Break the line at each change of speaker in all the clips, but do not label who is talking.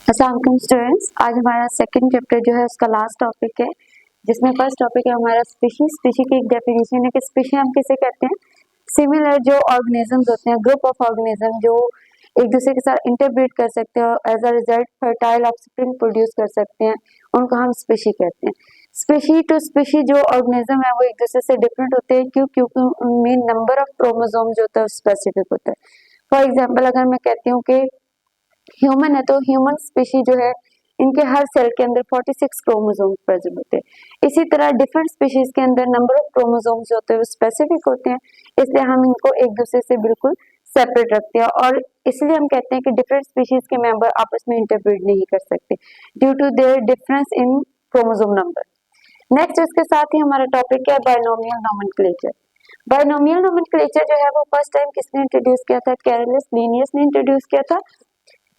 अस्सलाम स्टूडेंट्स, आज हमारा सेकंड चैप्टर जो है उसका लास्ट टॉपिक है, जिसमें फर्स्ट टॉपिक है हमारा स्पीशीज। स्पीशीज की एक डेफिनेशन है कि स्पीशीज हम किसे कहते हैं, सिमिलर जो ऑर्गेनिजम्स होते हैं, ग्रुप ऑफ ऑर्गेनिज्म जो एक दूसरे के साथ इंटरब्रीड कर सकते हैं और as a result fertile offspring produce कर सकते हैं, उनको हम स्पीशीज कहते हैं। स्पीशीज टू स्पीशीज जो ऑर्गेनिज्म है वो एक दूसरे से डिफरेंट होते हैं, क्योंकि उनमें नंबर ऑफ क्रोमोसोम जो होता है स्पेसिफिक होता है। फॉर एग्जाम्पल अगर मैं कहती हूँ कि ह्यूमन है, तो ह्यूमन स्पीशीज जो है इनके हर सेल के अंदर 46 क्रोमोसोम प्रेजेंट होते हैं। इसी तरह डिफरेंट स्पीशीज के अंदर नंबर ऑफ क्रोमोसोम्स जो होते हैं वो स्पेसिफिक होते हैं, इसलिए हम इनको एक दूसरे से बिल्कुल सेपरेट रखते हैं और इसलिए हम कहते हैं कि डिफरेंट स्पीशीज के मेंबर आपस में इंटरब्रीड नहीं कर सकते due to their difference in chromosome number. Next इसके साथ ही हमारा टॉपिक है बायनोमियल नोमेनक्लेचर। बायनोमियल नोमेनक्लेचर जो है वो फर्स्ट टाइम किसने इंट्रोड्यूस किया था? कैरोलस लिनियस ने इंट्रोड्यूस किया था,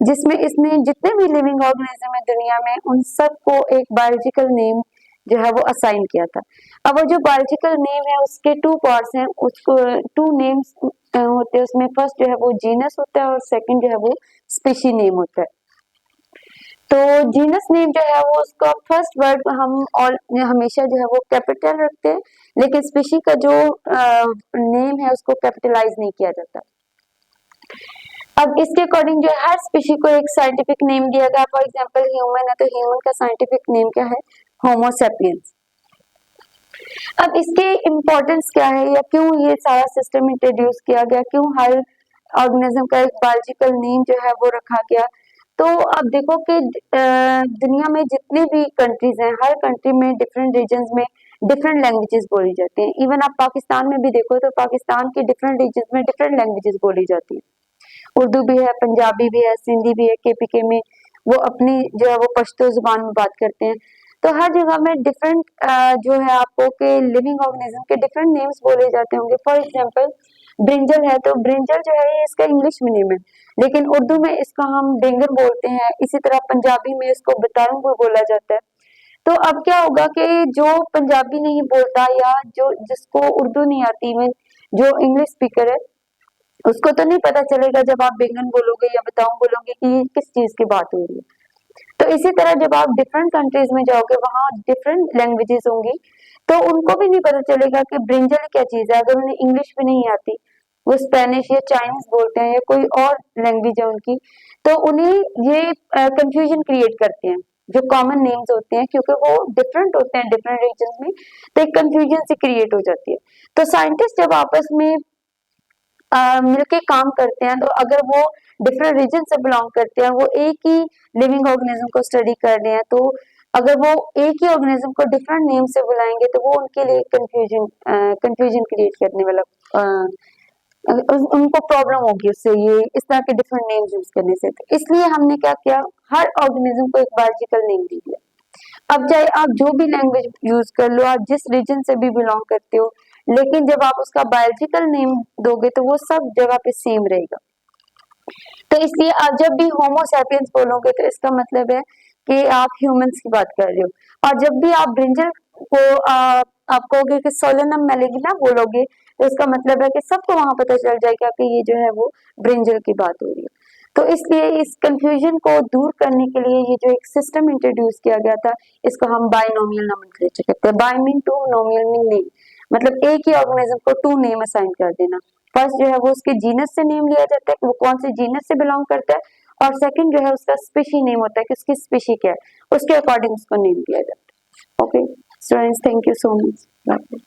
जिसमें इसने जितने भी लिविंग ऑर्गेनिज्म है दुनिया में उन सबको एक बायोलॉजिकल नेम जो है वो असाइन किया था। अब वो जो बायोलॉजिकल नेम है उसके टू पार्ट्स हैं, उसको टू नेम्स होते हैं। उसमें फर्स्ट जो है वो जीनस होता है और सेकंड जो है वो स्पीशी नेम होता है। तो जीनस नेम जो है वो उसका फर्स्ट वर्ड हम और हमेशा जो है वो कैपिटल रखते हैं, लेकिन स्पीशी का जो नेम है उसको कैपिटलाइज नहीं किया जाता। अब इसके अकॉर्डिंग जो है हर स्पीशी को एक साइंटिफिक नेम दिया गया। फॉर एग्जांपल ह्यूमन है तो ह्यूमन का साइंटिफिक नेम क्या है? होमो सेपियंस। अब इसके इम्पोर्टेंस क्या है या क्यों ये सारा सिस्टम इंट्रोड्यूस किया गया, क्यों हर ऑर्गेनिज्म का एक बायोलॉजिकल नेम जो है वो रखा गया? तो अब देखो कि दुनिया में जितने भी कंट्रीज हैं, हर कंट्री में डिफरेंट रीजन्स में डिफरेंट लैंग्वेजेस बोली जाती हैं। इवन आप पाकिस्तान में भी देखो तो पाकिस्तान के डिफरेंट रीजन्स में डिफरेंट लैंग्वेजेस बोली जाती है। उर्दू भी है, पंजाबी भी है, सिंधी भी है। केपीके में वो अपनी जो है वो पश्तो जुबान में बात करते हैं। तो हर जगह में डिफरेंट जो है आपको के लिविंग ऑर्गेनिज्म के डिफरेंट नेम्स बोले जाते होंगे। फॉर एग्जांपल ब्रिंजल है तो ब्रिंजल जो है ये इसका इंग्लिश में नेम है, लेकिन उर्दू में इसका हम बैंगन बोलते हैं। इसी तरह पंजाबी में इसको बताऊंगो बोला जाता है। तो अब क्या होगा कि जो पंजाबी नहीं बोलता या जो जिसको उर्दू नहीं आती, में जो इंग्लिश स्पीकर है उसको तो नहीं पता चलेगा जब आप बैंगन बोलोगे या बताऊं बोलोगे कि ये किस चीज की बात हो रही है। तो इसी तरह जब आप डिफरेंट कंट्रीज में जाओगे वहां डिफरेंट लैंग्वेजेस होंगी, तो उनको भी नहीं पता चलेगा कि ब्रिंजल क्या चीज है। अगर उन्हें इंग्लिश भी नहीं आती, वो स्पेनिश या चाइनीज बोलते हैं या कोई और लैंग्वेज है उनकी, तो उन्हें ये कंफ्यूजन क्रिएट करते हैं जो कॉमन नेम्स होते हैं, क्योंकि वो डिफरेंट होते हैं डिफरेंट रीजन में, तो एक कंफ्यूजन सी क्रिएट हो जाती है। तो साइंटिस्ट जब आपस में मिलके काम करते हैं, तो अगर वो डिफरेंट रीजन से बिलोंग करते हैं, वो एक ही लिविंग ऑर्गेनिज्म को स्टडी कर रहे हैं, तो अगर वो एक ही ऑर्गेनिज्म को डिफरेंट नेम से बुलाएंगे तो वो उनके लिए कंफ्यूजन क्रिएट करने वाला उनको प्रॉब्लम होगी उससे, ये इस तरह के डिफरेंट नेम्स यूज करने से। तो इसलिए हमने क्या किया, हर ऑर्गेनिज्म को एक बायोलॉजिकल नेम दे दिया। अब चाहे आप जो भी लैंग्वेज यूज कर लो, आप जिस रीजन से भी बिलोंग करते हो, लेकिन जब आप उसका बायोलॉजिकल नेम दोगे तो वो सब जगह पे सेम रहेगा। तो इसलिए आप जब भी होमो सैपियंस बोलोगे तो इसका मतलब है कि आप ह्यूमंस की बात कर रहे हो। और जब भी आप ब्रिंजल को आप कहोगे कि सोलेनम मैलिगना बोलोगे, तो इसका मतलब है कि सबको वहां पता चल जाएगा कि ये जो है वो ब्रिंजल की बात हो रही है। तो इसलिए इस कंफ्यूजन को दूर करने के लिए ये जो एक सिस्टम इंट्रोड्यूस किया गया था, इसको हम बायनोमियल नोमेनक्लेचर कहते हैं। Bi mean two, nomial mean name, मतलब एक ही ऑर्गेनिज्म को टू नेम असाइन कर देना। फर्स्ट जो है वो उसके जीनस से नेम लिया जाता है कि वो कौन से जीनस से बिलोंग करता है, और सेकंड जो है उसका स्पीशी नेम होता है कि उसकी स्पीशी क्या है, उसके अकॉर्डिंग उसको नेम दिया जाता है। Okay students, thank you so much.